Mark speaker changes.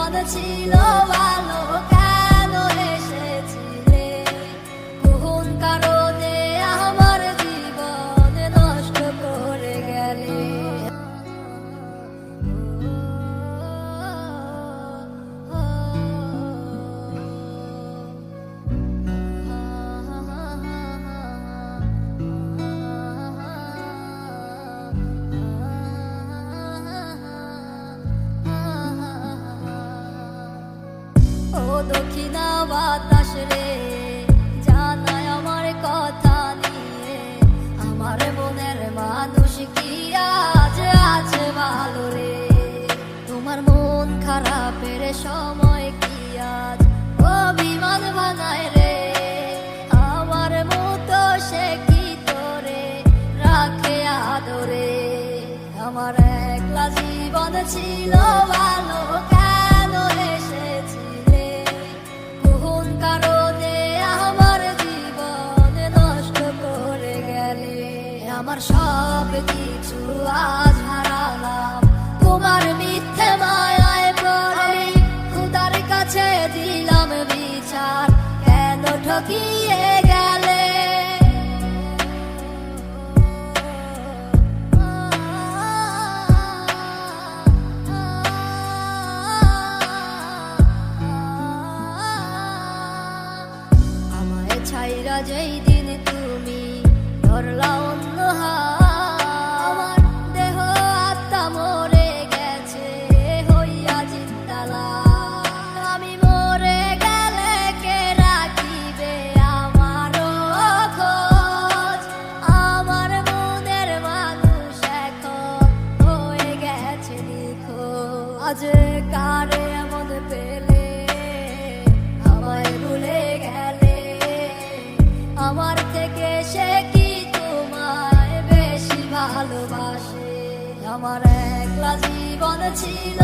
Speaker 1: জীবন ছিল ভালো, কেন এসেছিলে? কোন কারণে আমার জীবন নষ্ট করে গেলে? ও দক্ষিণা বাতাস রে, জানায় আমার কথা নিয়ে, আমার মনের মানুষ কি আজ আছে ভালো রে? তোমার মন খারাপের সময় কি আজ অভিমান বানায় রে? আমার মতো সে কি তোরে রাখে আদরে? আমার একলা জীবন ছিল ভালো, কেন এসেছিলে? কোন কারণে আমার জীবন নষ্ট করে গেলে? আমার সব কিছু আজ হারালাম তোমার মিথ্যে মায়ায় পড়ে। খোদার কাছে দিলাম বিচার, কেন ঠকিয়ে গেলে? আমায় ছাইরা যেই দিন তুমি ধরলা অন্য হাত, আমার দেহ আত্মা মরে গেছে হইয়া জিন্দালা। আমি মরে গেলে কে রাখিবে আমারও খোঁজ? আমার মনের মানুষ এখন হয়ে গেছে নিখোঁজ। আজ কারে এমন পেলে আমায় ভুলে গেলে? আমার থেকে সে কি তোমায় বেশি ভালোবাসে? আমার একলা জীবন ছিল